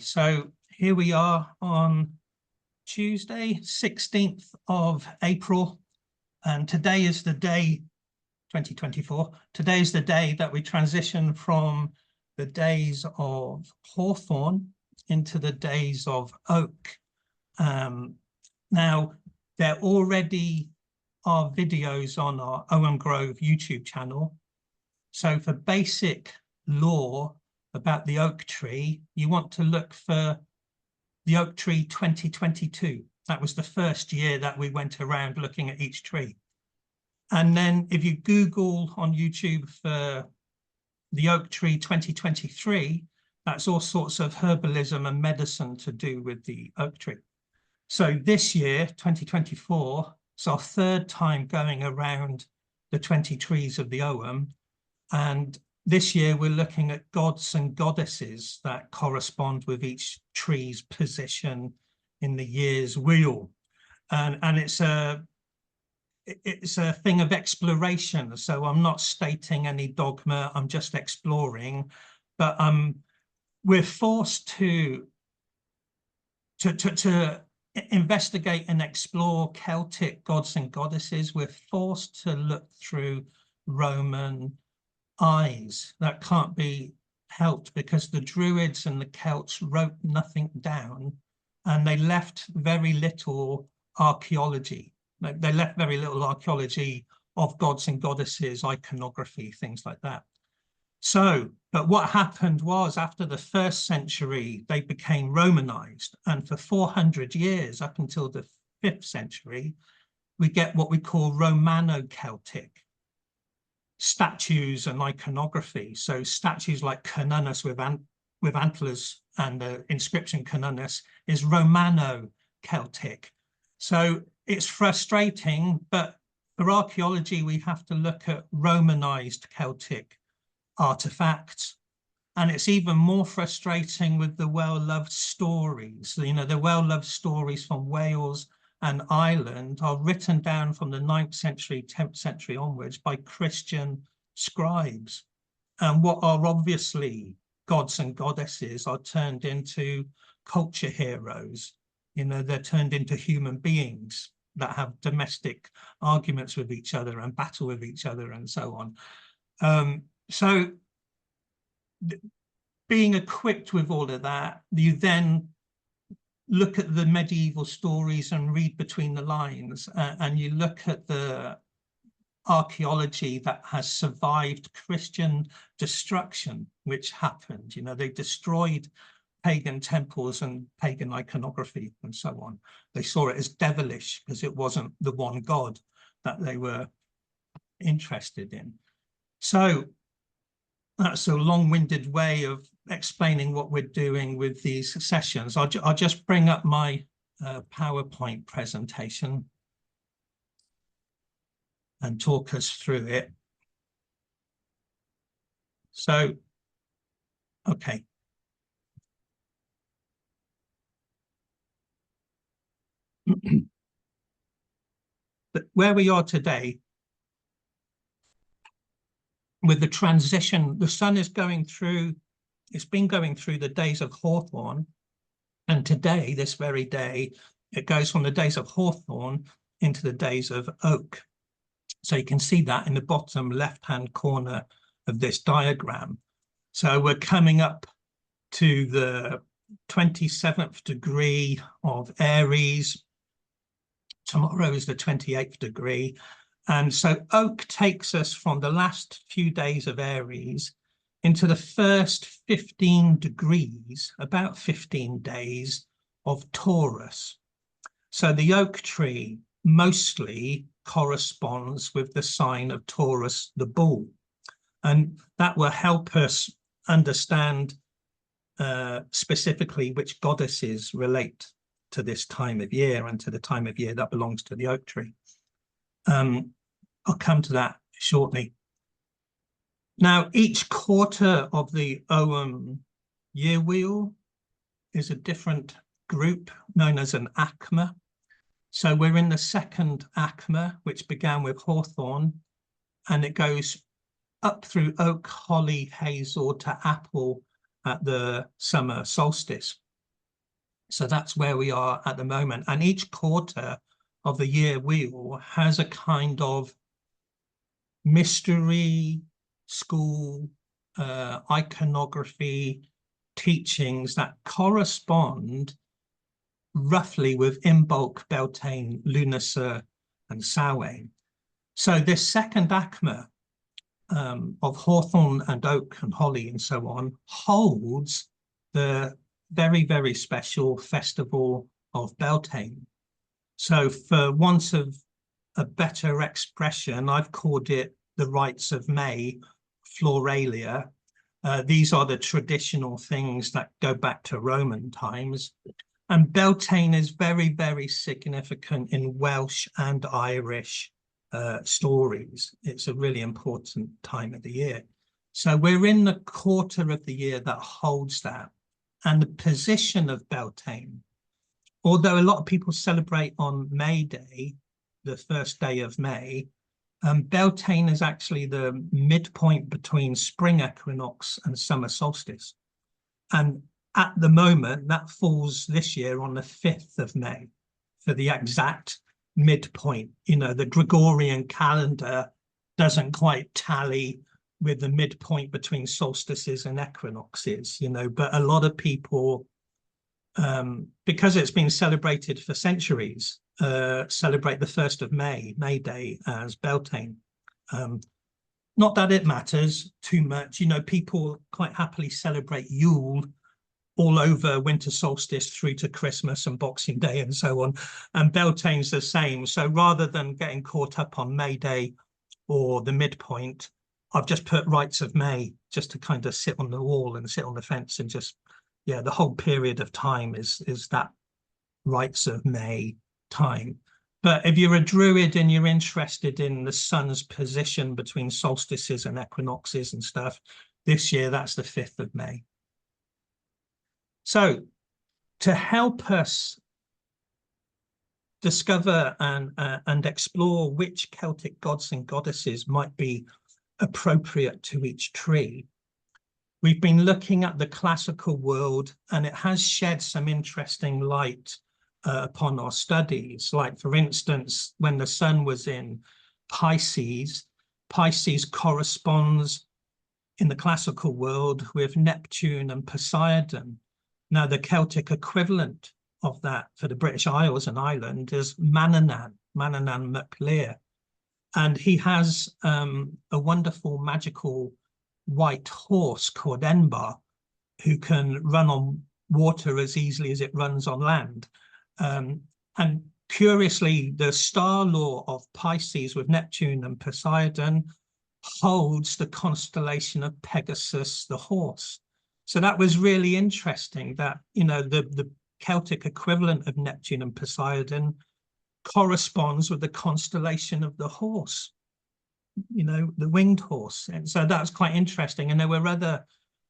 so here we are on Tuesday, 16th of April, and today is the day, 2024, today is the day that we transition from the days of Hawthorn into the days of Oak. Now, there already are videos on our Owen Grove YouTube channel. So for basic lore about the oak tree, you want to look for the oak tree 2022. That was the first year that we went around looking at each tree. And then if you Google on YouTube for the oak tree 2023, that's all sorts of herbalism and medicine to do with the oak tree. So this year, 2024, it's our third time going around the 20 trees of the Ogham. And this year we're looking at gods and goddesses that correspond with each tree's position in the year's wheel. And it's a thing of exploration. So I'm not stating any dogma, I'm just exploring. But we're forced to investigate and explore Celtic gods and goddesses. We're forced to look through Roman eyes. That can't be helped because the Druids and the Celts wrote nothing down, and they left very little archaeology. They left very little archaeology of gods and goddesses, iconography, things like that. So, but what happened was after the 1st century, they became Romanized. And for 400 years, up until the 5th century, we get what we call Romano-Celtic statues and iconography. So statues like Cernunnos with antlers and the inscription Cernunnos is Romano-Celtic. So it's frustrating, but for archaeology, we have to look at Romanized Celtic artifacts. And it's even more frustrating with the well-loved stories. You know, the well-loved stories from Wales and Ireland are written down from the 9th century, 10th century onwards by Christian scribes. And what are obviously gods and goddesses are turned into culture heroes. You know, they're turned into human beings that have domestic arguments with each other and battle with each other and so on. So being equipped with all of that, you then look at the medieval stories and read between the lines, and you look at the archaeology that has survived Christian destruction, which happened. You know, they destroyed pagan temples and pagan iconography and so on. They saw it as devilish because it wasn't the one God that they were interested in. So that's a long-winded way of explaining what we're doing with these sessions. I'll just bring up my PowerPoint presentation and talk us through it. So, okay. But where we are today, with the transition, the sun is going through, it's been going through the days of Hawthorn, and today, this very day, it goes from the days of Hawthorn into the days of Oak. So you can see that in the bottom left-hand corner of this diagram. So we're coming up to the 27th degree of Aries. Tomorrow is the 28th degree. And so Oak takes us from the last few days of Aries into the first 15 degrees, about 15 days of Taurus. So the oak tree mostly corresponds with the sign of Taurus the Bull. And that will help us understand specifically which goddesses relate to this time of year and to the time of year that belongs to the oak tree. I'll come to that shortly. Now, each quarter of the Ogham year wheel is a different group known as an ACMA. So we're in the second ACMA, which began with Hawthorn, and it goes up through oak, holly, hazel to apple at the summer solstice. So that's where we are at the moment. And each quarter of the year wheel has a kind of mystery, school, iconography, teachings that correspond roughly with Imbolc, Beltaine, Lunacy, and Samhain. So this second ACMA of hawthorn and oak and holly and so on holds the very, very special festival of Beltaine. So for want of a better expression, I've called it the rites of May, Floralia. These are the traditional things that go back to Roman times. And Beltaine is very, very significant in Welsh and Irish stories. It's a really important time of the year. So we're in the quarter of the year that holds that. And the position of Beltaine, although a lot of people celebrate on May Day, the first day of May, Beltaine is actually the midpoint between spring equinox and summer solstice. And at the moment, that falls this year on the 5th of May for the exact midpoint. You know, the Gregorian calendar doesn't quite tally with the midpoint between solstices and equinoxes, you know, but a lot of people, because it's been celebrated for centuries, celebrate the 1st of May, May Day, as Beltaine. Not that it matters too much, you know, people quite happily celebrate Yule all over winter solstice through to Christmas and Boxing Day and so on, and Beltaine's the same. So rather than getting caught up on May Day or the midpoint, I've just put rites of May just to kind of sit on the wall and sit on the fence and just, yeah, the whole period of time is that rites of May time. But if you're a druid and you're interested in the sun's position between solstices and equinoxes and stuff, this year that's the 5th of May. So to help us discover and explore which Celtic gods and goddesses might be appropriate to each tree, we've been looking at the classical world, and it has shed some interesting light upon our studies. Like, for instance, when the sun was in Pisces, Pisces corresponds in the classical world with Neptune and Poseidon. Now, the Celtic equivalent of that for the British Isles and Ireland is Manannán MacLear. And he has a wonderful magical white horse called Enbar, who can run on water as easily as it runs on land. And curiously, the star law of Pisces with Neptune and Poseidon holds the constellation of Pegasus, the horse. So that was really interesting that, you know, the Celtic equivalent of Neptune and Poseidon corresponds with the constellation of the horse, you know, the winged horse. And so that's quite interesting. And there were other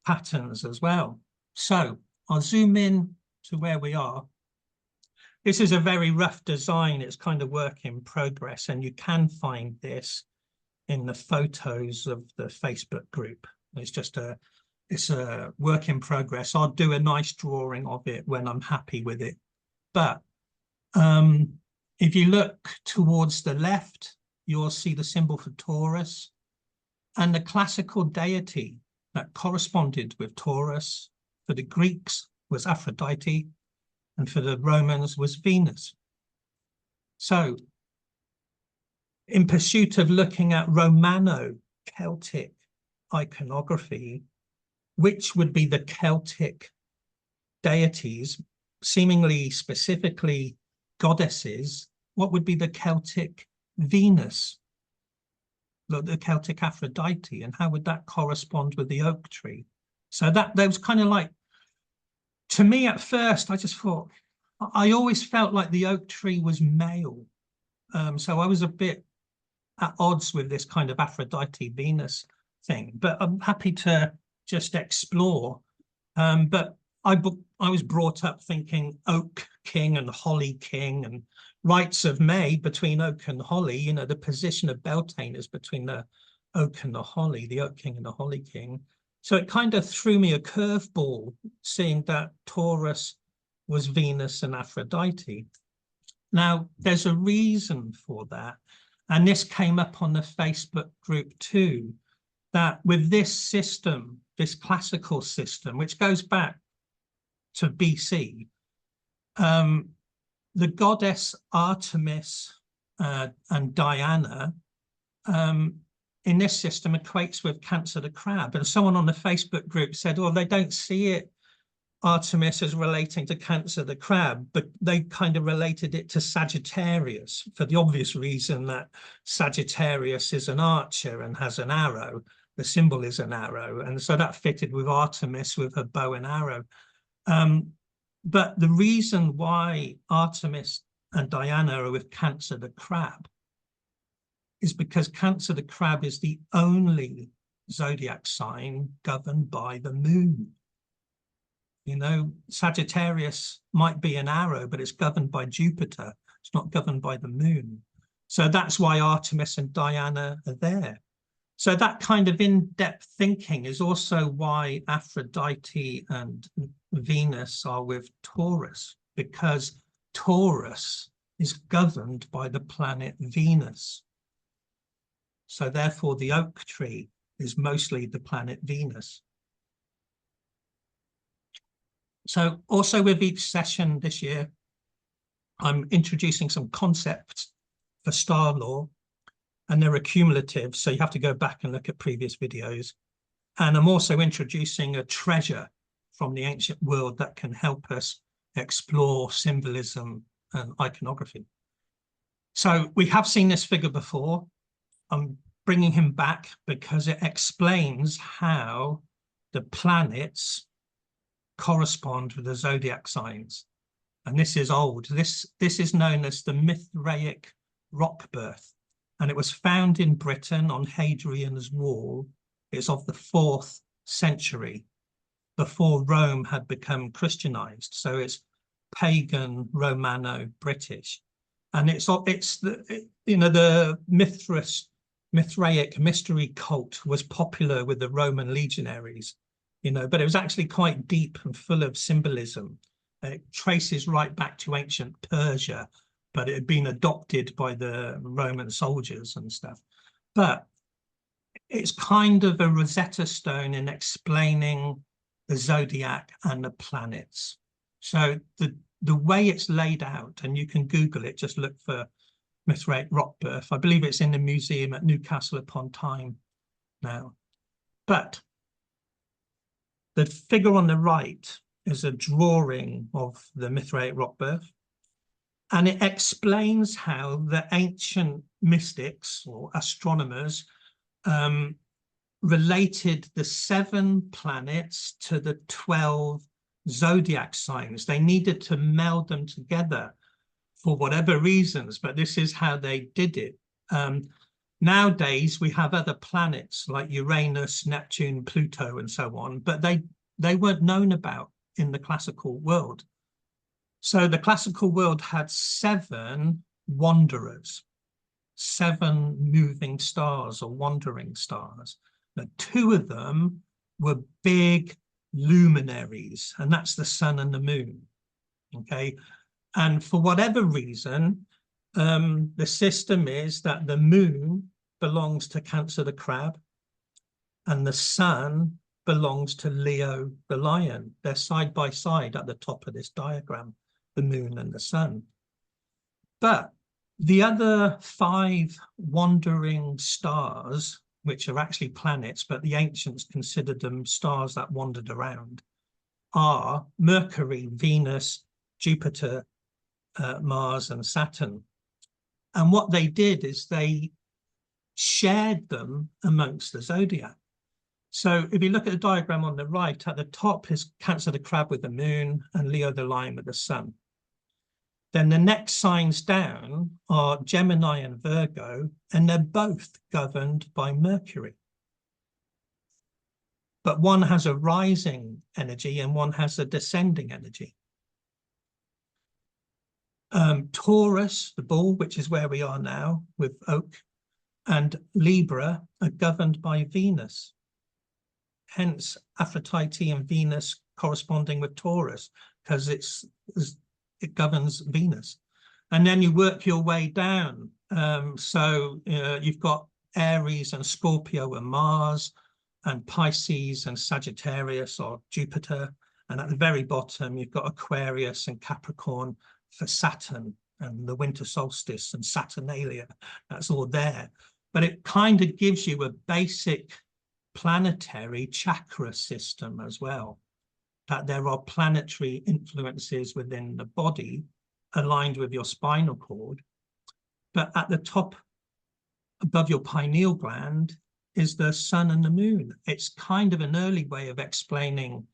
patterns as well. So I'll zoom in to where we are. This is a very rough design. It's kind of work in progress. And you can find this in the photos of the Facebook group. It's a work in progress. I'll do a nice drawing of it when I'm happy with it. But if you look towards the left, you'll see the symbol for Taurus, and the classical deity that corresponded with Taurus for the Greeks was Aphrodite, and for the Romans was Venus. So in pursuit of looking at Romano-Celtic iconography, which would be the Celtic deities, seemingly specifically goddesses, what would be the Celtic Venus, the Celtic Aphrodite, and how would that correspond with the oak tree? So that was kind of like, to me at first, I just thought, I always felt like the oak tree was male. So I was a bit at odds with this kind of Aphrodite Venus thing, but I'm happy to just explore. But I was brought up thinking oak king and holly king and rites of May between oak and holly. You know, the position of Beltaine is between the oak and the holly, the oak king and the holly king. So it kind of threw me a curveball, seeing that Taurus was Venus and Aphrodite. Now, there's a reason for that. And this came up on the Facebook group too, that with this system, this classical system, which goes back to BC, the goddess Artemis and Diana in this system equates with Cancer the crab. And someone on the Facebook group said, oh, they don't see it, Artemis, as relating to Cancer the crab, but they kind of related it to Sagittarius for the obvious reason that Sagittarius is an archer and has an arrow. The symbol is an arrow. And so that fitted with Artemis with her bow and arrow. But the reason why Artemis and Diana are with Cancer the crab is because Cancer the crab is the only zodiac sign governed by the moon. You know, Sagittarius might be an arrow, but it's governed by Jupiter. It's not governed by the moon. So that's why Artemis and Diana are there. So that kind of in-depth thinking is also why Aphrodite and Venus are with Taurus, because Taurus is governed by the planet Venus. So therefore the oak tree is mostly the planet Venus. So also with each session this year, I'm introducing some concepts for star law, and they're accumulative, so you have to go back and look at previous videos. And I'm also introducing a treasure from the ancient world that can help us explore symbolism and iconography. So we have seen this figure before. I'm bringing him back because it explains how the planets correspond with the zodiac signs. And this is old. This is known as the Mithraic rock birth. And it was found in Britain on Hadrian's Wall. It's of the 4th century, before Rome had become Christianized. So it's pagan, Romano-British. And it's the, you know, the Mithraic mystery cult was popular with the Roman legionaries, you know, but it was actually quite deep and full of symbolism. It traces right back to ancient Persia, but it had been adopted by the Roman soldiers and stuff. But it's kind of a Rosetta Stone in explaining the zodiac and the planets. So the way it's laid out, and you can Google it, just look for Mithraic rock birth. I believe it's in the museum at Newcastle upon Tyne now. But the figure on the right is a drawing of the Mithraic rock birth. And it explains how the ancient mystics or astronomers related the 7 planets to the 12 zodiac signs. They needed to meld them together for whatever reasons, but this is how they did it. Nowadays, we have other planets like Uranus, Neptune, Pluto, and so on, but they weren't known about in the classical world. So the classical world had 7 wanderers, 7 moving stars or wandering stars. Now, 2 of them were big luminaries, and that's the sun and the moon. Okay, and for whatever reason, the system is that the moon belongs to Cancer the crab, and the sun belongs to Leo the lion. They're side by side at the top of this diagram, the moon and the sun. But the other 5 wandering stars, which are actually planets, but the ancients considered them stars that wandered around, are Mercury, Venus, Jupiter, Mars, and Saturn. And what they did is they shared them amongst the zodiac. So if you look at the diagram on the right, at the top is Cancer the crab with the moon and Leo the lion with the sun. Then the next signs down are Gemini and Virgo, and they're both governed by Mercury. But one has a rising energy and one has a descending energy. Taurus, the bull, which is where we are now with Oak, and Libra are governed by Venus. Hence, Aphrodite and Venus corresponding with Taurus. because it governs Venus. And then you work your way down. So you've got Aries and Scorpio and Mars, and Pisces and Sagittarius or Jupiter. And at the very bottom, you've got Aquarius and Capricorn for Saturn and the winter solstice and Saturnalia. That's all there. But it kind of gives you a basic planetary chakra system as well, that there are planetary influences within the body aligned with your spinal cord. But at the top, above your pineal gland, is the sun and the moon. It's kind of an early way of explaining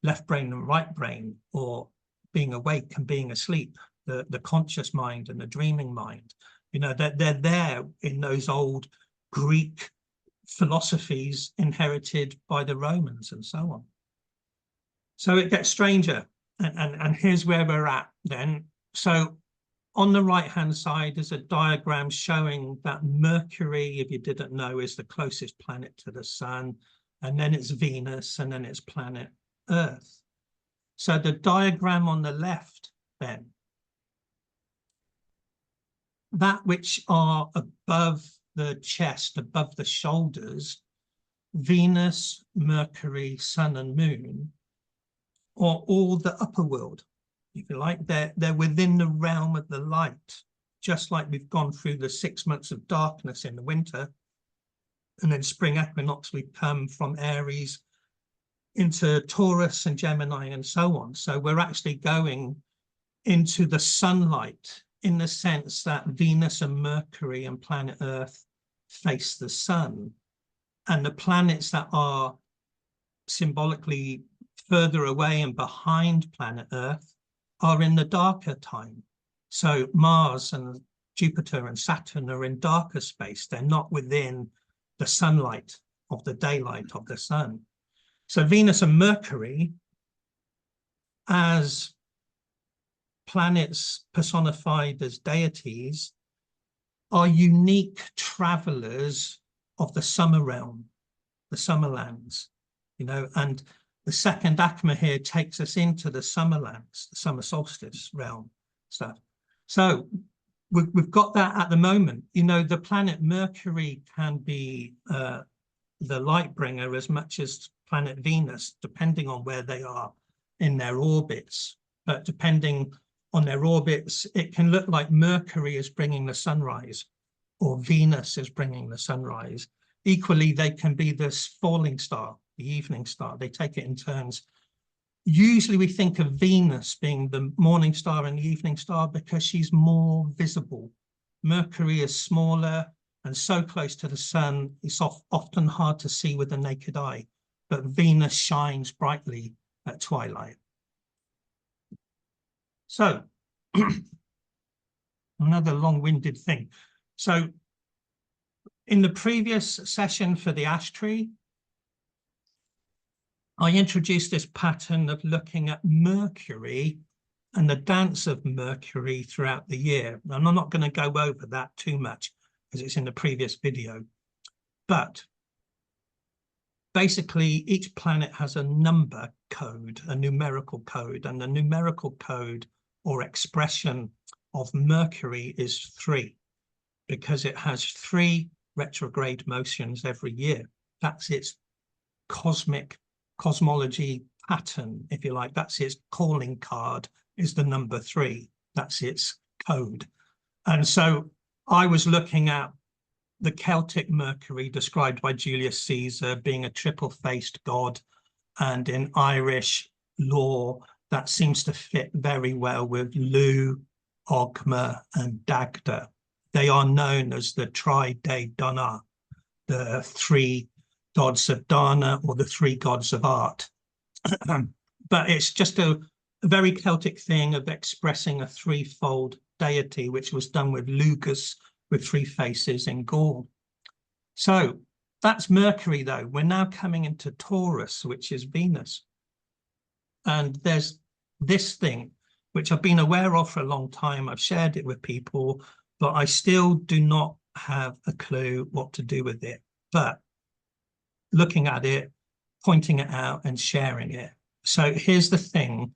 left brain and right brain, or being awake and being asleep, the conscious mind and the dreaming mind. You know, they're there in those old Greek philosophies inherited by the Romans and so on. So it gets stranger, and here's where we're at then. So on the right-hand side is a diagram showing that Mercury, if you didn't know, is the closest planet to the sun, and then it's Venus, and then it's planet Earth. So the diagram on the left then, that which are above the chest, above the shoulders, Venus, Mercury, Sun, and Moon, are all the upper world. If you like, they're within the realm of the light, just like we've gone through the 6 months of darkness in the winter, and then spring equinox, we come from Aries into Taurus and Gemini and so on. So we're actually going into the sunlight, in the sense that Venus and Mercury and planet Earth face the sun, and the planets that are symbolically further away and behind planet Earth are in the darker time. So Mars and Jupiter and Saturn are in darker space. They're not within the sunlight of the daylight of the sun. So Venus and Mercury, as planets personified as deities, are unique travelers of the summer realm, the summer lands, you know, and the second Akma here takes us into the summer lands, the summer solstice realm stuff. So we've got that at the moment. You know, the planet Mercury can be the light bringer as much as planet Venus, depending on where they are in their orbits. But depending on their orbits, it can look like Mercury is bringing the sunrise, or Venus is bringing the sunrise. Equally, they can be this falling star, the evening star. They take it in turns. Usually we think of Venus being the morning star and the evening star because she's more visible. Mercury is smaller and so close to the sun, it's often hard to see with the naked eye, but Venus shines brightly at twilight. So, another long-winded thing. So, in the previous session for the ash tree, I introduced this pattern of looking at Mercury and the dance of Mercury throughout the year. And I'm not going to go over that too much because it's in the previous video. But basically, each planet has a number code, a numerical code, and the numerical code or expression of Mercury is 3, because it has 3 retrograde motions every year. That's its cosmology pattern, if you like. That's its calling card, is the number 3. That's its code. And so I was looking at the Celtic Mercury described by Julius Caesar being a triple-faced god, and in Irish lore that seems to fit very well with Lugh, Ogma and Dagda. They are known as the Tri-Dei Dana, the 3 gods of Dana, or the 3 gods of art. But it's just a very Celtic thing of expressing a 3-fold deity, which was done with Lugus, with 3 faces in Gaul. So that's Mercury, though. We're now coming into Taurus, which is Venus. And there's this thing, which I've been aware of for a long time. I've shared it with people, but I still do not have a clue what to do with it. But looking at it, pointing it out and sharing it. So here's the thing.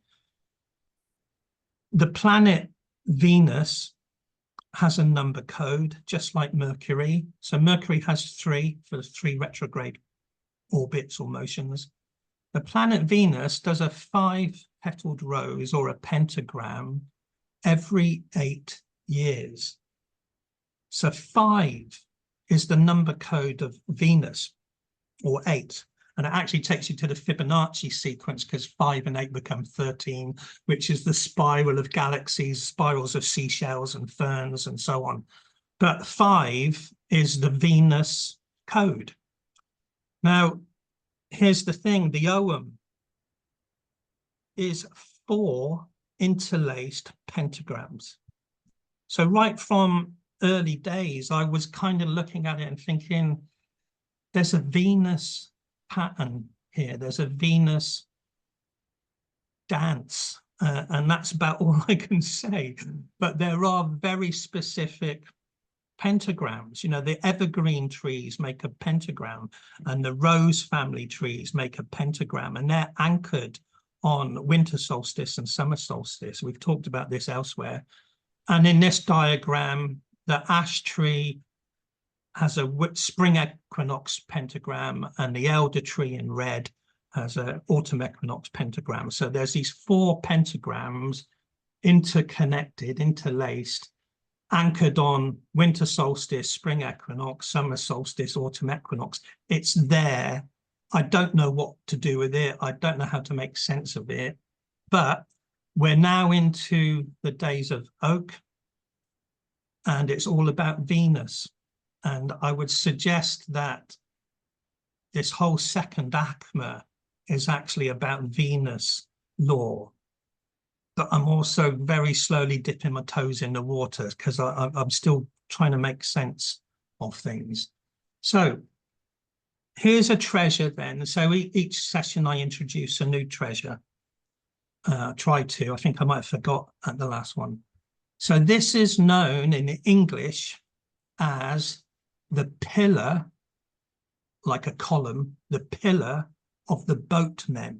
The planet Venus has a number code, just like Mercury. So Mercury has 3 for the 3 retrograde orbits or motions. The planet Venus does a 5-petaled rose or a pentagram every 8 years. So 5 is the number code of Venus, or 8. And it actually takes you to the Fibonacci sequence, because 5 and 8 become 13, which is the spiral of galaxies, spirals of seashells and ferns and so on. But 5 is the Venus code. Now, here's the thing, the Ogham is 4 interlaced pentagrams. So right from early days, I was kind of looking at it and thinking, there's a Venus pattern here. There's a Venus dance, and that's about all I can say. But there are very specific pentagrams. You know, the evergreen trees make a pentagram, and the rose family trees make a pentagram, and they're anchored on winter solstice and summer solstice. We've talked about this elsewhere. And in this diagram, the ash tree has a spring equinox pentagram, and the elder tree in red has an autumn equinox pentagram. So there's these 4 pentagrams interconnected, interlaced, anchored on winter solstice, spring equinox, summer solstice, autumn equinox. It's there. I don't know what to do with it. I don't know how to make sense of it. But we're now into the days of oak, and it's all about Venus. And I would suggest that this whole second ACMA is actually about Venus law. But I'm also very slowly dipping my toes in the water, because I'm still trying to make sense of things. So here's a treasure then. So each session I introduce a new treasure. Try to. I think I might have forgot at the last one. So this is known in English as the pillar, like a column, the pillar of the boatmen.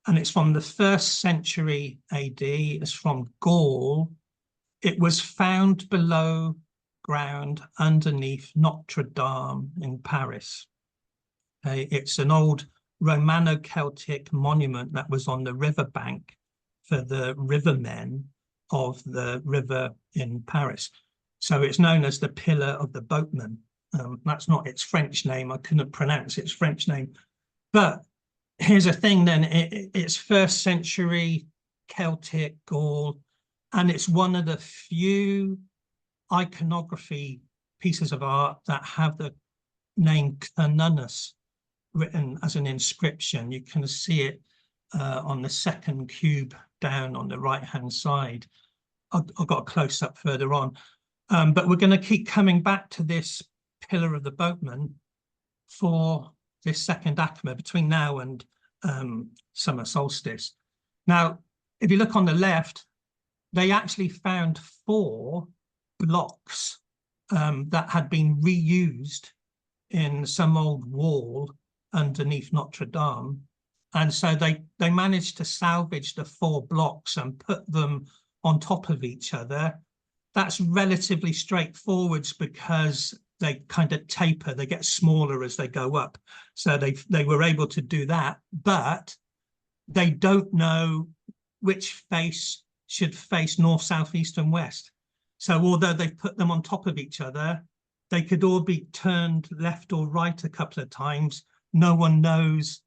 And it's from the 1st century AD. It's from Gaul. It was found below ground underneath Notre Dame in Paris. It's an old Romano-Celtic monument that was on the riverbank for the rivermen of the river in Paris. So it's known as the Pillar of the Boatmen. That's not its French name. I couldn't pronounce its French name. But here's a thing then, it's 1st century Celtic, Gaul, and it's one of the few iconography pieces of art that have the name Cernunnos written as an inscription. You can see it on the 2nd cube down on the right-hand side. I've got a close-up further on. But we're going to keep coming back to this Pillar of the Boatmen for this second ACMA between now and summer solstice. Now, if you look on the left, they actually found 4 blocks that had been reused in some old wall underneath Notre Dame. And so they managed to salvage the 4 blocks and put them on top of each other. That's relatively straightforward because they kind of taper, they get smaller as they go up. So they were able to do that, but they don't know which face should face north, south, east, and west. So although they've put them on top of each other, they could all be turned left or right a couple of times. No one knows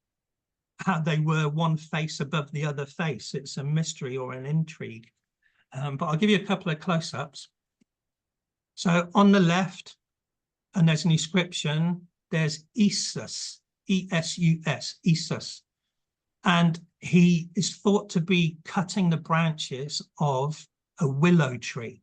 how they were one face above the other face. It's a mystery or an intrigue. But I'll give you a couple of close-ups. So on the left, and there's an inscription, there's Esus, E-S-U-S, Esus. And he is thought to be cutting the branches of a willow tree.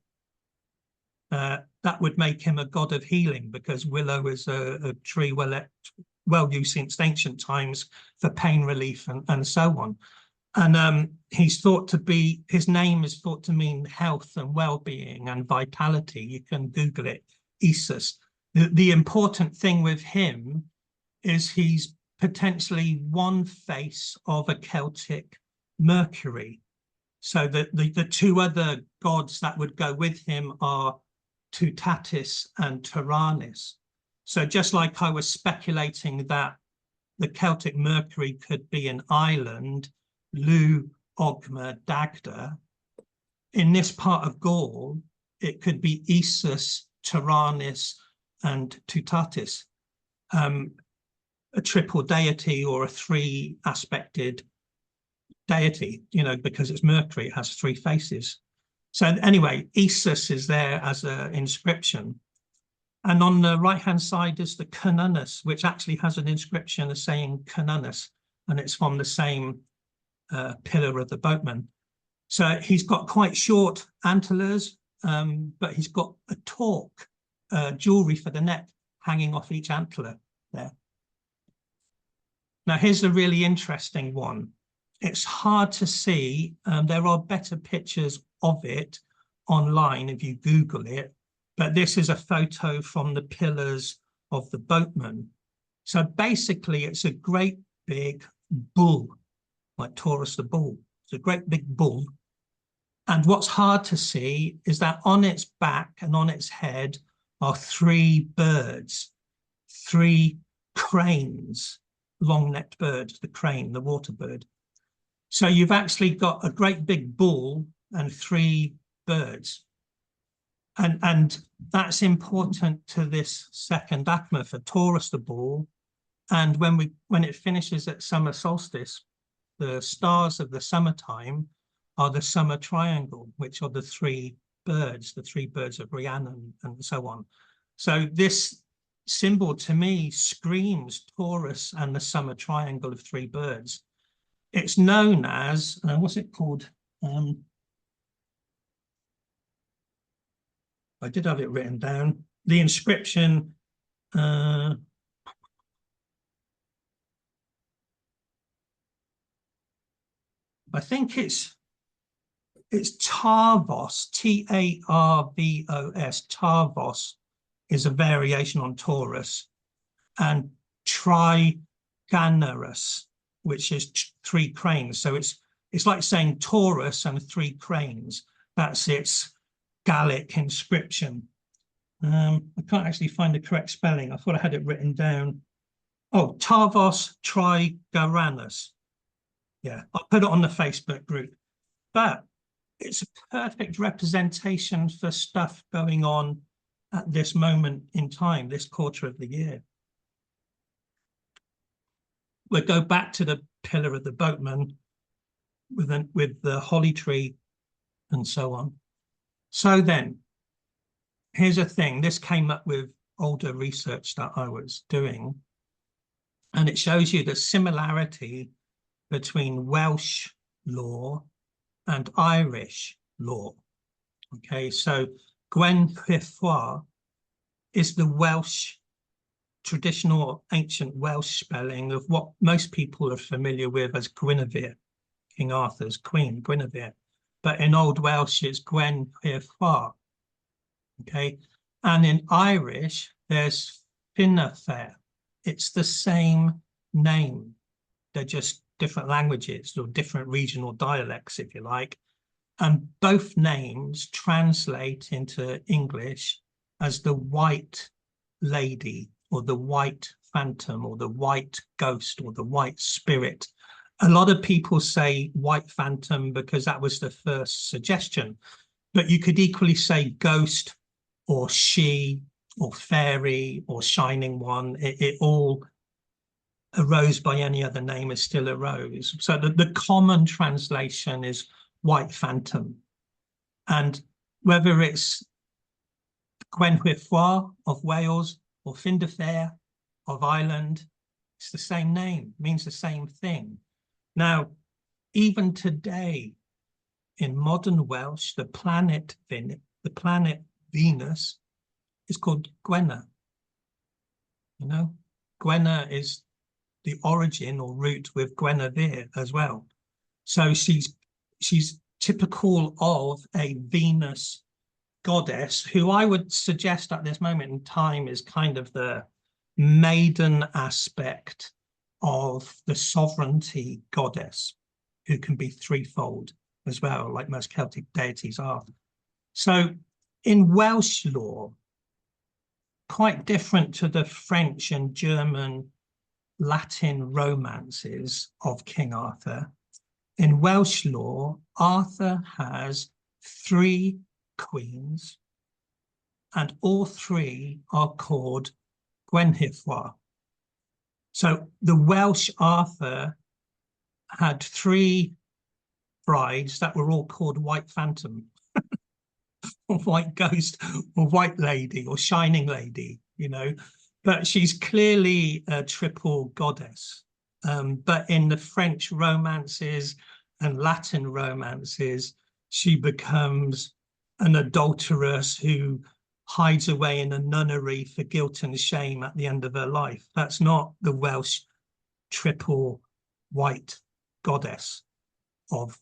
That would make him a god of healing, because willow is a tree well used since ancient times for pain relief and so on. And he's thought to be, his name is thought to mean health and well-being and vitality. You can Google it, Esus. The important thing with him is he's potentially one face of a Celtic Mercury. So the two other gods that would go with him are Tutatis and Tyrannus. So just like I was speculating that the Celtic Mercury could be an island, Lugh, Ogma, Dagda, in this part of Gaul, it could be Esus, Tyrannus, and Tutatis, a triple deity or a three-aspected deity, because it's Mercury, it has three faces. So anyway, Esus is there as an inscription. And on the right-hand side is the Canunus, which actually has an inscription saying Canunus, and it's from the same pillar of the boatmen. So he's got quite short antlers, but he's got a torque, jewelry for the neck hanging off each antler there. Now, here's a really interesting one. It's hard to see. There are better pictures of it online if you Google it, but this is a photo from the pillars of the boatmen. So basically, it's a great big bull, like Taurus the Bull. It's a great big bull. And what's hard to see is that on its back and on its head are three birds, three cranes, long-necked birds, the crane, the water bird. So you've actually got a great big bull and three birds. And that's important to this second ACMA for Taurus the Bull. And when it finishes at summer solstice, the stars of the summertime are the summer triangle, which are the three birds of Rhiannon and so on. So this symbol to me screams Taurus and the summer triangle of three birds. It's known as, what's it called? I did have it written down. The inscription, I think it's Tarvos, T-A-R-V-O-S. Tarvos is a variation on Taurus, and Triganarus, which is three cranes. So it's like saying Taurus and three cranes. That's its Gallic inscription. I can't actually find the correct spelling. I thought I had it written down. Oh, Tarvos Trigaranus. Yeah, I'll put it on the Facebook group. But it's a perfect representation for stuff going on at this moment in time, this quarter of the year. We'll go back to the pillar of the boatman with the holly tree and so on. So then, here's a thing. This came up with older research that I was doing, and it shows you the similarity between Welsh law and Irish law. Okay, so Gwenhwyfar is the Welsh, traditional ancient Welsh spelling of what most people are familiar with as Gwenhwyfar, King Arthur's queen, Gwenhwyfar. But in Old Welsh, it's Gwenhwyfar. Okay, and in Irish, there's Findabair. It's the same name. They're just different languages or different regional dialects, if you like. And both names translate into English as the white lady or the white phantom or the white ghost or the white spirit. A lot of people say white phantom because that was the first suggestion, but you could equally say ghost or she or fairy or shining one. It all arose by any other name is still arose. So the common translation is white phantom. And whether it's Gwenhwyfar of Wales or Findabair of Ireland, it's the same name, means the same thing. Now, even today in modern Welsh, the planet Venus is called Gwenna. You know, Gwenna is the origin or root with Gwenhwyfar as well. So she's typical of a Venus goddess who I would suggest at this moment in time is kind of the maiden aspect of the sovereignty goddess who can be threefold. as well, like most Celtic deities are. So in Welsh lore, quite different to the French and German Latin romances of King Arthur, in Welsh lore, Arthur has 3 queens, and all 3 are called Gwenhwyfar. So the Welsh Arthur had 3 brides that were all called White Phantom, or White Ghost, or White Lady, or Shining Lady, you know, but she's clearly a triple goddess. But in the French romances and Latin romances, she becomes an adulteress who hides away in a nunnery for guilt and shame at the end of her life. That's not the Welsh triple white goddess of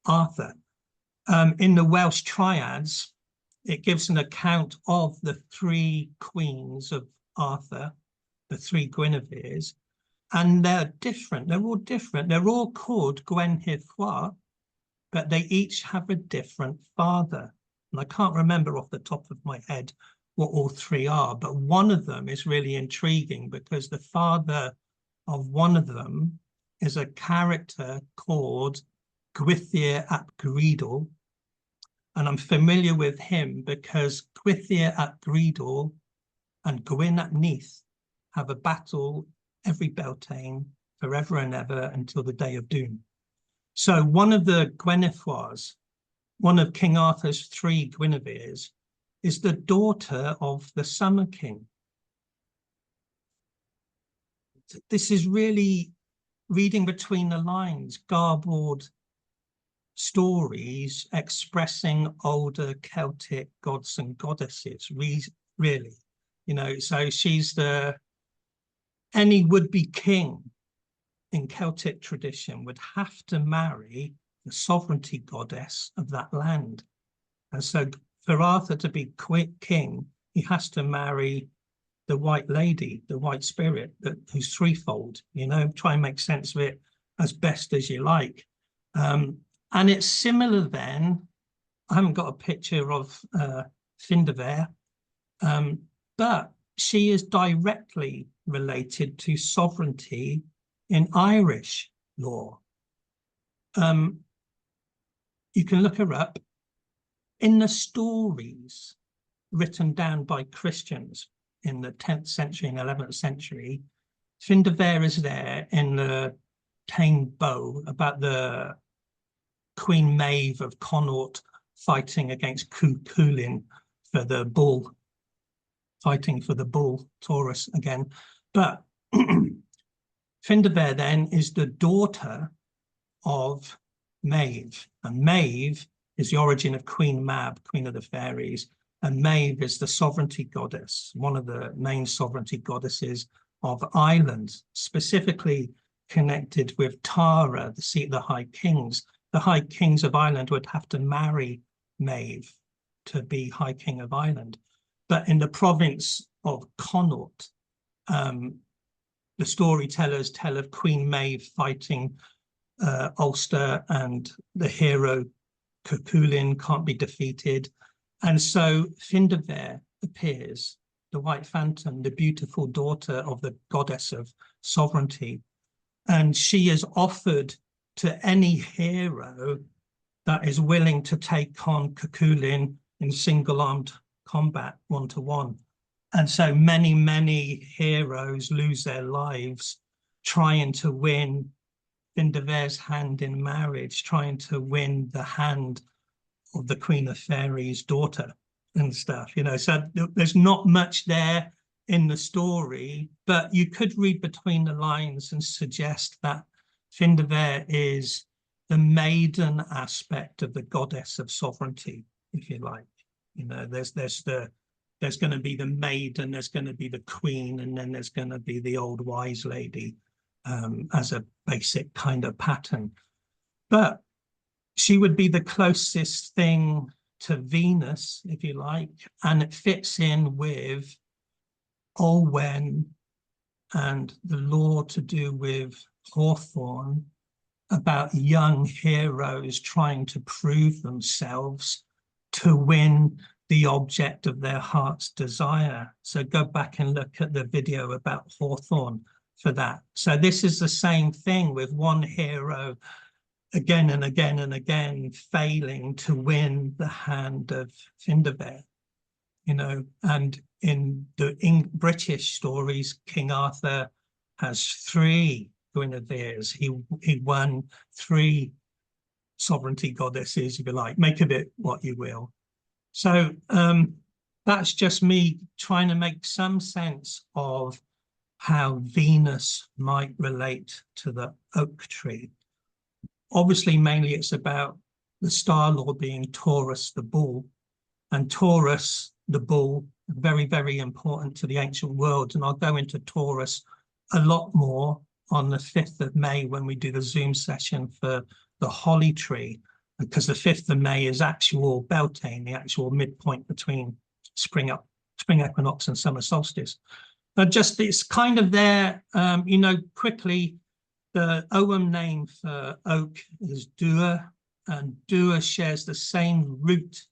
Arthur. In the Welsh triads, it gives an account of the 3 queens of Arthur, the 3 Gwenhwyfars, and they're different. They're all different. They're all called Gwenhwyfar, but they each have a different father. And I can't remember off the top of my head what all 3 are, but one of them is really intriguing because the father of one of them is a character called Gwythyr ap Grendel. And I'm familiar with him because Gwythyr ap Grendel and Gwyn ap Neath have a battle every Beltaine forever and ever until the day of doom. So one of the Gwenhwyfars, one of King Arthur's 3 Gwenhwyfars, is the daughter of the Summer King. This is really reading between the lines, garbled stories expressing older Celtic gods and goddesses, really, you know. So she's any would-be king in Celtic tradition would have to marry the sovereignty goddess of that land. And so for Arthur to be king, he has to marry the white lady, the white spirit, who's threefold, you know. Try and make sense of it as best as you like. And it's similar then, I haven't got a picture of Findabair, but she is directly related to sovereignty in Irish law. You can look her up. In the stories written down by Christians in the 10th century and 11th century, Findabair is there in the Taine Bow about the Queen Maeve of Connaught fighting against Cuchulainn for the bull, fighting for the bull, Taurus again. But Findabair then is the daughter of Maeve, and Maeve is the origin of Queen Mab, Queen of the Fairies, and Maeve is the sovereignty goddess, one of the main sovereignty goddesses of Ireland, specifically connected with Tara, the seat of the High Kings. The High Kings of Ireland would have to marry Maeve to be High King of Ireland. But in the province of Connaught, the storytellers tell of Queen Maeve fighting Ulster, and the hero Cuchulainn can't be defeated. And so Findabair appears, the White Phantom, the beautiful daughter of the goddess of sovereignty. And she is offered to any hero that is willing to take on Cuchulainn in single-armed combat, one-to-one. And so many, many heroes lose their lives trying to win Findabair's hand in marriage, trying to win the hand of the Queen of Fairies' daughter and stuff, you know. So there's not much there in the story, but you could read between the lines and suggest that Findabair is the maiden aspect of the goddess of sovereignty, if you like. You know, there's going to be the maiden, there's going to be the queen, and then there's going to be the old wise lady as a basic kind of pattern. But she would be the closest thing to Venus, if you like, and it fits in with Olwen and the law to do with hawthorn about young heroes trying to prove themselves to win the object of their heart's desire. So go back and look at the video about Hawthorne for that. So this is the same thing with one hero again and again and again failing to win the hand of Findabair, you know. And in the British stories, King Arthur has 3 Gwenhwyfars. He won 3 sovereignty goddesses, if you like. Make of it what you will. So that's just me trying to make some sense of how Venus might relate to the oak tree. Obviously, mainly it's about the star lord being Taurus the Bull, and Taurus the Bull, very, very important to the ancient world. And I'll go into Taurus a lot more on the 5th of May when we do the Zoom session for the holly tree, because the 5th of May is actual Beltaine, the actual midpoint between spring equinox and summer solstice. But just it's kind of there, you know, quickly, the Ogham name for oak is Dua, and Dua shares the same root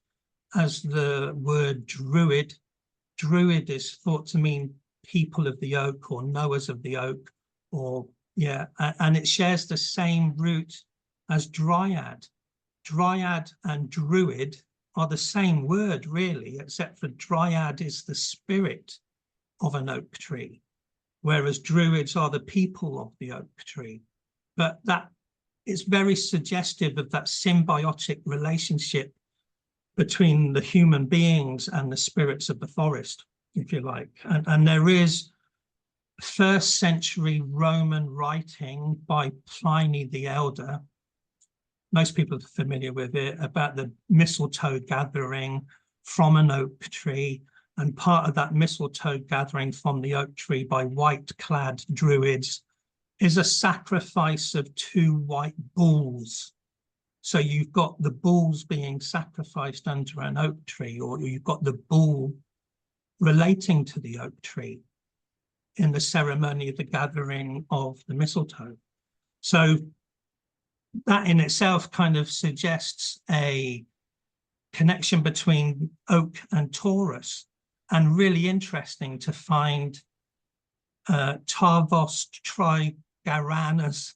as the word druid. Druid is thought to mean people of the oak or knowers of the oak, or yeah, and it shares the same root as dryad. Dryad and druid are the same word, really, except for dryad is the spirit of an oak tree, whereas druids are the people of the oak tree. But that is very suggestive of that symbiotic relationship between the human beings and the spirits of the forest, if you like. And there is 1st century Roman writing by Pliny the Elder. Most people are familiar with it, about the mistletoe gathering from an oak tree. And part of that mistletoe gathering from the oak tree by white-clad druids is a sacrifice of 2 white bulls. So you've got the bulls being sacrificed under an oak tree, or you've got the bull relating to the oak tree in the ceremony of the gathering of the mistletoe. So that in itself kind of suggests a connection between oak and Taurus, and really interesting to find Tarvos trigaranus,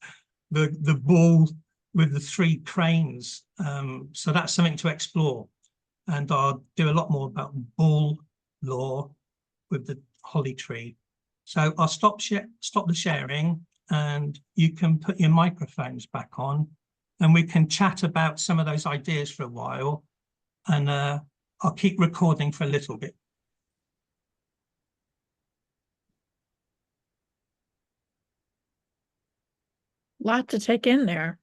the bull with the 3 cranes. So that's something to explore. And I'll do a lot more about bull lore with the holly tree. So I'll stop the sharing, and you can put your microphones back on, and we can chat about some of those ideas for a while. And I'll keep recording for a little bit. Lot to take in there.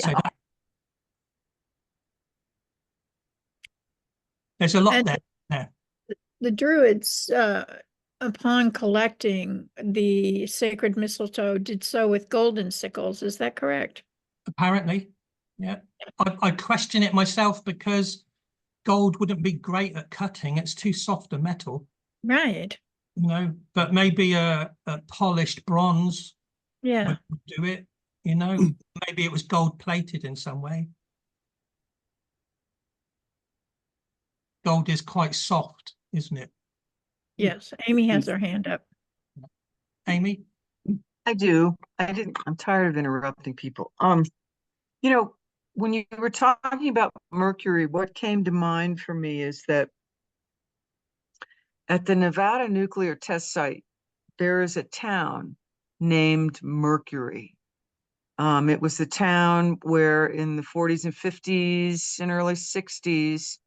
So there's a lot there. The Druids, upon collecting the sacred mistletoe, did so with golden sickles. Is that correct? Apparently, yeah. I question it myself, because gold wouldn't be great at cutting. It's too soft a metal. Right. You know, but maybe a polished bronze would do it, you know. Maybe it was gold plated in some way. Gold is quite soft, isn't it? Yes, Amy has her hand up. Amy? I do. I'm tired of interrupting people. You know, when you were talking about Mercury, what came to mind for me is that at the Nevada nuclear test site, there is a town named Mercury. It was the town where in the 40s and 50s and early 60s,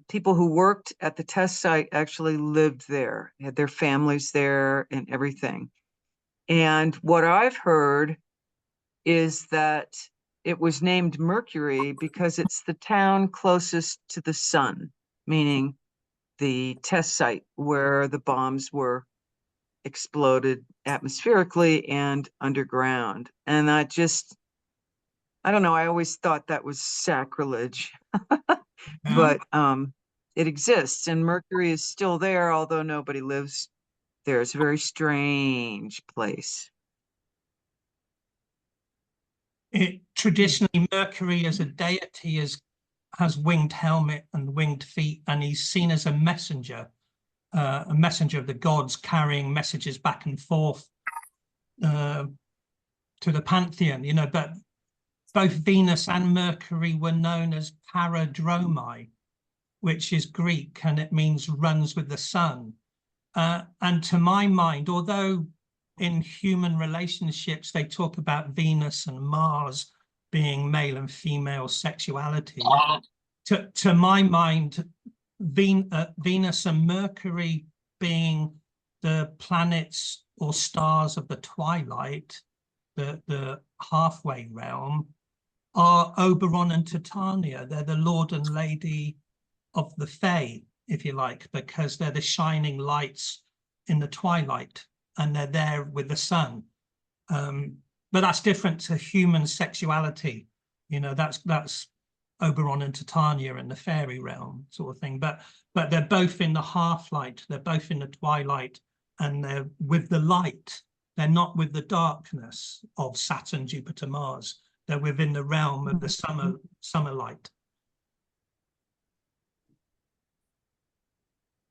people who worked at the test site actually lived there, had their families there and everything. And what I've heard is that it was named Mercury because it's the town closest to the sun, meaning the test site where the bombs were exploded atmospherically and underground. And I don't know, I always thought that was sacrilege. But it exists, and Mercury is still there, although nobody lives there. It's a very strange place. Traditionally, Mercury as a deity has winged helmet and winged feet, and he's seen as a messenger of the gods, carrying messages back and forth to the pantheon. But both Venus and Mercury were known as paradromi, which is Greek, and it means runs with the sun. And to my mind, although in human relationships they talk about Venus and Mars being male and female sexuality, to my mind, Venus and Mercury being the planets or stars of the twilight, the halfway realm, are Oberon and Titania. They're the Lord and Lady of the Fae, if you like, because they're the shining lights in the twilight, and they're there with the sun. But that's different to human sexuality. That's Oberon and Titania in the fairy realm sort of thing. But they're both in the half-light, they're both in the twilight, and they're with the light. They're not with the darkness of Saturn, Jupiter, Mars. They're within the realm of the summer light.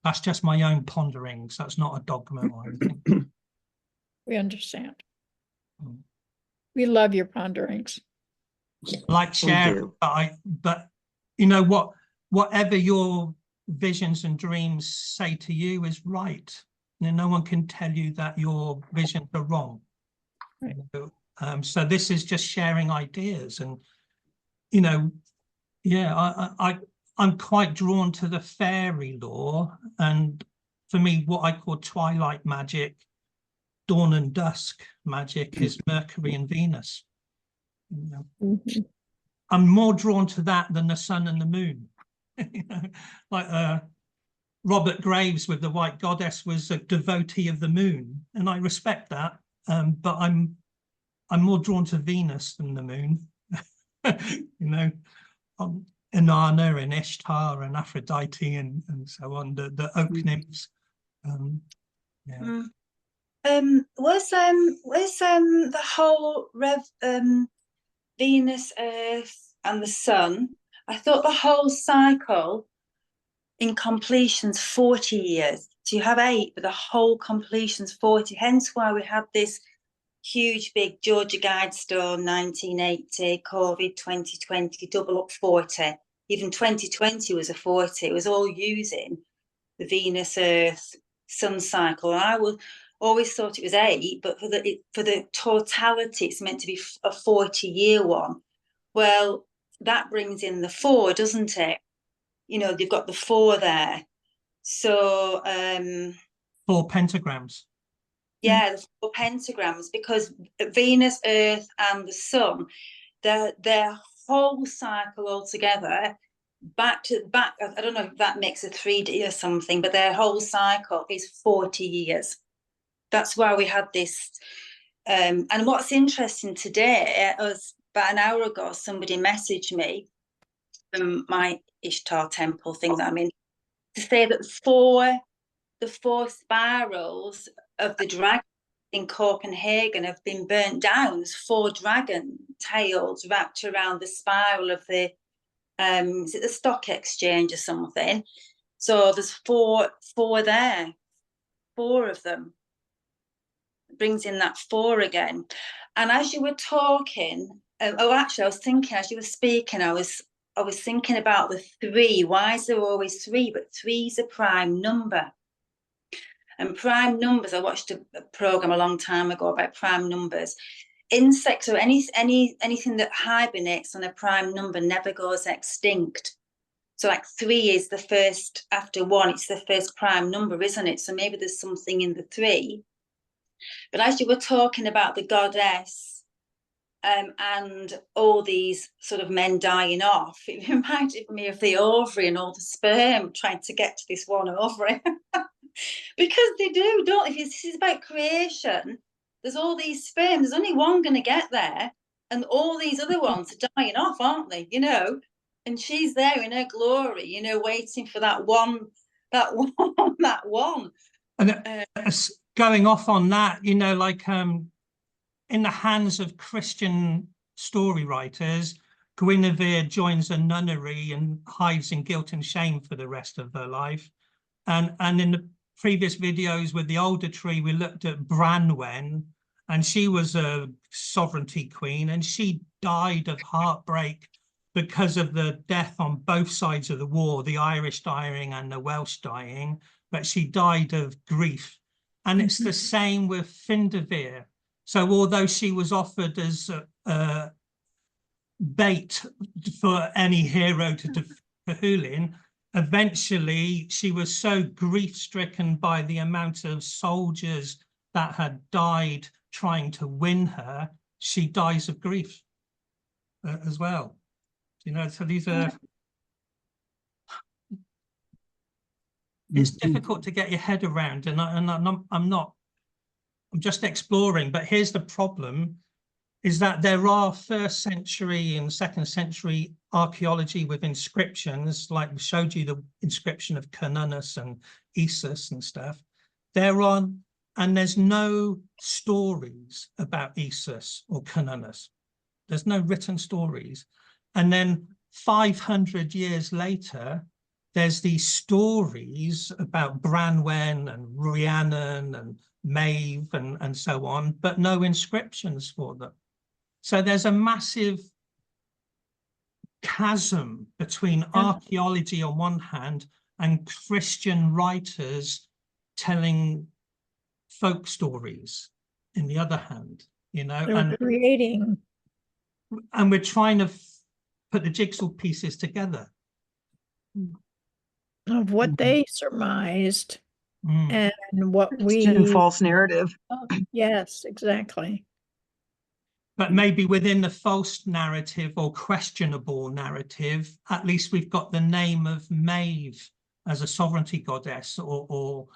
That's just my own ponderings. That's not a dogma or anything. We understand. Mm. We love your ponderings. Like sharing, but you know what? Whatever your visions and dreams say to you is right. No one can tell you that your visions are wrong. Right. So this is just sharing ideas, and I'm quite drawn to the fairy lore, and for me, what I call twilight magic, dawn and dusk magic, is Mercury and Venus. I'm more drawn to that than the sun and the moon. Like Robert Graves with the White Goddess was a devotee of the moon, and I respect that. But I'm more drawn to Venus than the moon. Inanna and Ishtar and Aphrodite and so on, the oak nymphs. Was the whole Venus, Earth, and the Sun? I thought the whole cycle in completion's 40 years. So you have 8, but the whole completion's 40. Hence why we had this huge big Georgia Guidestone 1980, COVID 2020, double up 40. Even 2020 was a 40. It was all using the Venus, Earth, Sun cycle. And I always thought it was 8, but for the totality, it's meant to be a 40-year one. Well, that brings in the 4, doesn't it? You've got the 4 there. So 4 pentagrams. Yeah, the 4 pentagrams, because Venus, Earth, and the Sun, their whole cycle altogether, back. I don't know if that makes a 3D or something, but their whole cycle is 40 years. That's why we had this. And what's interesting today, was about an hour ago, somebody messaged me from my Ishtar temple thing that I'm in, to say that the 4 spirals of the dragon in Copenhagen have been burnt down. There's 4 dragon tails wrapped around the spiral of the is it the stock exchange or something? So there's 4 there, 4 of them. It brings in that 4 again. And as you were talking, actually I was thinking, as you were speaking, I was thinking about the 3. Why is there always 3? But 3 is a prime number. And prime numbers, I watched a program a long time ago about prime numbers. Insects or anything that hibernates on a prime number never goes extinct. So like 3 is the first, after 1, it's the first prime number, isn't it? So maybe there's something in the 3. But as you were talking about the goddess and all these sort of men dying off, it reminded me of the ovary and all the sperm trying to get to this one ovary. Because they do, don't they? If this is about creation, there's all these sperm, there's only one going to get there, and all these other ones are dying off, aren't they? And she's there in her glory, waiting for that one. And going off on that, like in the hands of Christian story writers, Gwenhwyfar joins a nunnery and hides in guilt and shame for the rest of her life. And in the previous videos with the older tree, we looked at Branwen, and she was a sovereignty queen, and she died of heartbreak because of the death on both sides of the war, the Irish dying and the Welsh dying, but she died of grief. And it's the same with Findabair. So although she was offered as bait for any hero to defeat Cahulin, eventually she was so grief-stricken by the amount of soldiers that had died trying to win her, she dies of grief as well. You know, so these are... It's difficult to get your head around, and I'm just exploring, but here's the problem, is that there are 1st century and 2nd century archaeology with inscriptions, like we showed you the inscription of Cernunnos and Esus and stuff. And there's no stories about Esus or Cernunnos. There's no written stories. And then 500 years later, there's these stories about Branwen and Rhiannon and Maeve and so on, but no inscriptions for them. So there's a massive chasm between archaeology on one hand and Christian writers telling folk stories in the other hand, you know. They're creating. And we're trying to put the jigsaw pieces together. Of what they surmised and what false narrative. Yes, exactly. But maybe within the false narrative or questionable narrative, at least we've got the name of Maeve as a sovereignty goddess, or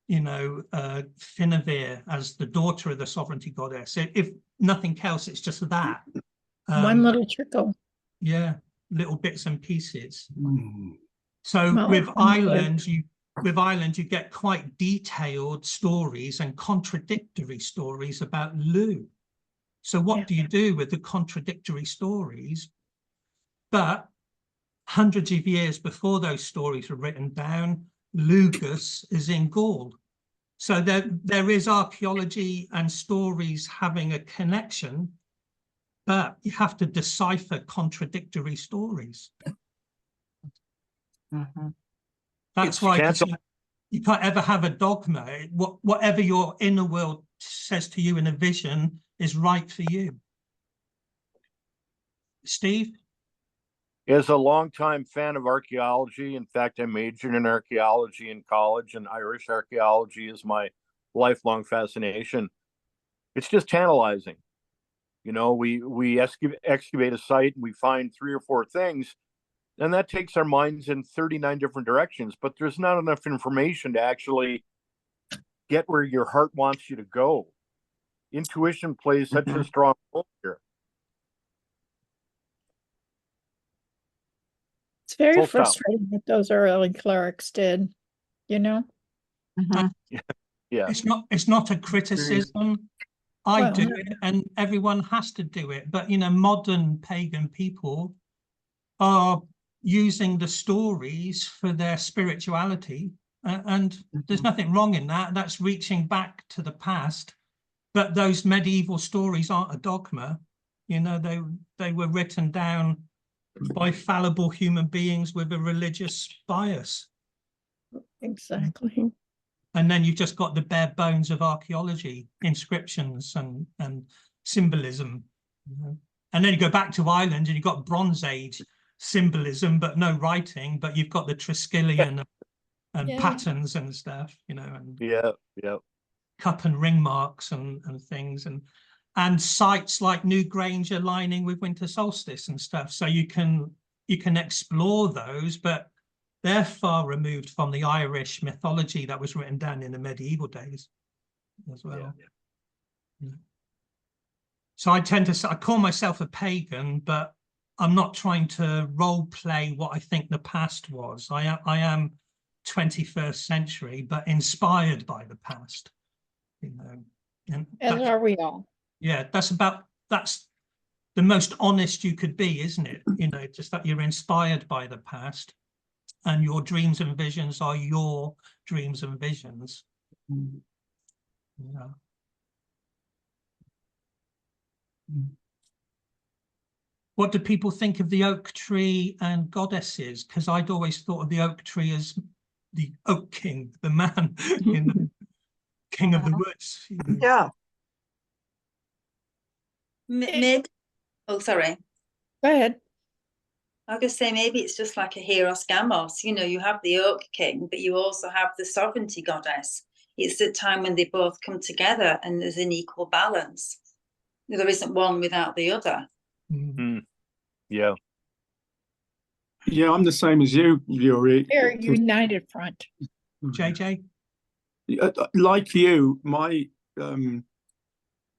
you know, Findabair as the daughter of the sovereignty goddess. If nothing else, it's just that. One little trickle. Yeah, little bits and pieces. So with Ireland, you get quite detailed stories and contradictory stories about Lugh. So what do you do with the contradictory stories? But hundreds of years before those stories were written down, Lugus is in Gaul. So there is archaeology and stories having a connection, but you have to decipher contradictory stories. That's why you can't ever have a dogma. Whatever your inner world says to you in a vision is right for you. Steve? As a longtime fan of archaeology, in fact, I majored in archaeology in college, and Irish archaeology is my lifelong fascination. It's just tantalizing. You know, we excavate a site and we find 3 or 4 things, and that takes our minds in 39 different directions, but there's not enough information to actually get where your heart wants you to go. Intuition plays such a strong role here. It's very frustrating what those early clerics did, you know? Yeah. It's not a criticism. I do it, and everyone has to do it. But, you know, modern pagan people are using the stories for their spirituality, and there's nothing wrong in that. That's reaching back to the past. But those medieval stories aren't a dogma. You know, they were written down by fallible human beings with a religious bias. Exactly. And then you've just got the bare bones of archaeology, inscriptions and symbolism. You know? And then you go back to Ireland and you've got Bronze Age symbolism, but no writing, but you've got the Triskelion and patterns and stuff, you know, and cup and ring marks and things, and sites like Newgrange aligning with winter solstice and stuff. So you can explore those, but they're far removed from the Irish mythology that was written down in the medieval days as well. So I call myself a pagan, but I'm not trying to role play what I think the past was. I am 21st century, but inspired by the past, you know. And as are we all. Yeah, that's the most honest you could be, isn't it? You know, just that you're inspired by the past, and your dreams and visions are your dreams and visions. Yeah. What do people think of the oak tree and goddesses? Because I'd always thought of the oak tree as the oak king, the man, you know, king of the woods. You know. Yeah. Oh, sorry. Go ahead. I was going to say, maybe it's just like a Hieros Gamos. You know, you have the Oak King, but you also have the Sovereignty Goddess. It's the time when they both come together and there's an equal balance. There isn't one without the other. Yeah. Yeah, I'm the same as you, Yuri. Very united front. JJ? Like you, my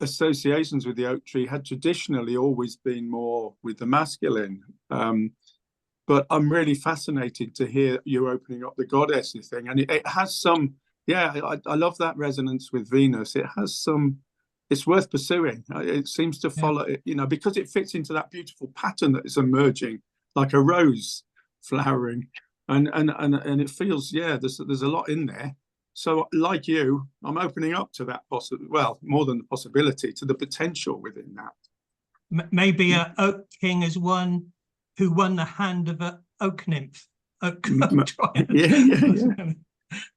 associations with the oak tree had traditionally always been more with the masculine. But I'm really fascinated to hear you opening up the goddess thing. And it has some, yeah, I love that resonance with Venus. It has some, it's worth pursuing. It seems to follow, you know, because it fits into that beautiful pattern that is emerging, like a rose flowering. And it feels, yeah, there's a lot in there. So like you, I'm opening up to that well, more than the possibility, to the potential within that. Maybe an oak king is one who won the hand of an oak nymph. Oak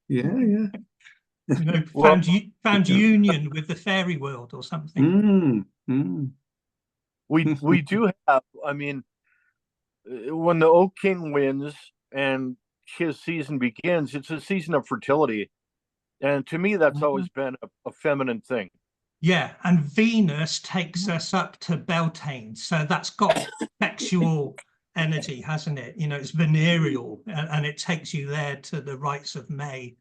Yeah. You know, found union with the fairy world or something. We do have, I mean, when the Oak King wins and his season begins, it's a season of fertility. And to me, that's always been a feminine thing. Yeah, and Venus takes us up to Beltaine, so that's got sexual energy, hasn't it? You know, it's venereal, and it takes you there to the rites of May,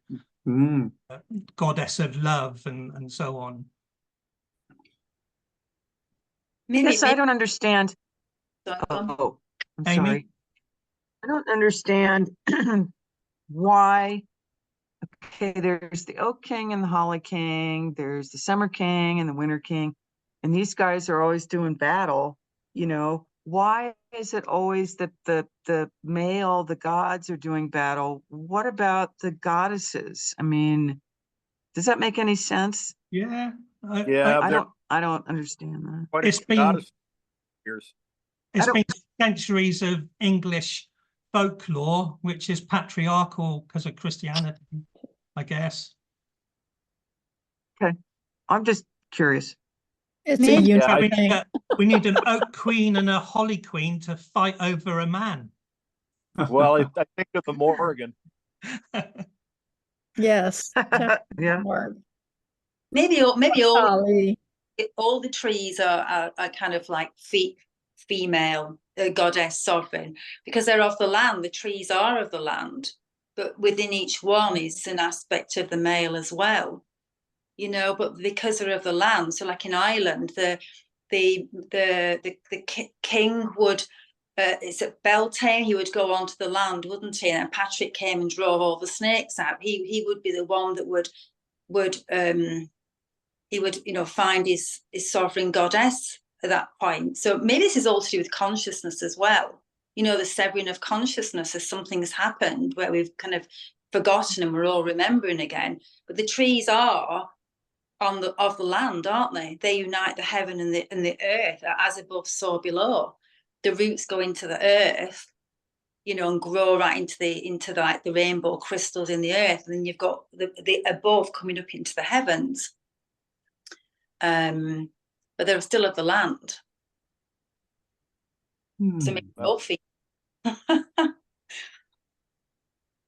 goddess of love, and so on. Yes, I don't understand. Oh, I'm Amy? sorry. I don't understand why. Okay, there's the Oak King and the Holly King. There's the Summer King and the Winter King. And these guys are always doing battle. You know, why is it always that the male, the gods are doing battle? What about the goddesses? I mean, does that make any sense? Yeah. I don't understand that. It's been centuries of English folklore, which is patriarchal because of Christianity, I guess. Okay, I'm just curious. It's a we need an oak queen and a holly queen to fight over a man. Well, I think of the Morrigan. Yes. Yeah. Maybe all the trees are kind of like female goddess sovereign, because they're of the land. The trees are of the land, but within each one is an aspect of the male as well, you know. But because they're of the land, so like in Ireland, the king would it's at Beltaine, he would go onto the land, wouldn't he? And Patrick came and drove all the snakes out. He would be the one that would he would, you know, find his sovereign goddess at that point. So maybe this is all to do with consciousness as well. You know, the severing of consciousness as something's happened where we've kind of forgotten and we're all remembering again. But the trees are of the land, aren't they? They unite the heaven and the earth, as above, so below. The roots go into the earth, you know, and grow right into the rainbow crystals in the earth, and then you've got the above coming up into the heavens. But they're still of the land. So maybe both.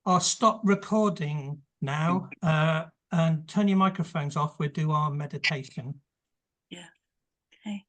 I'll stop recording now and turn your microphones off. We'll do our meditation. Yeah. Okay.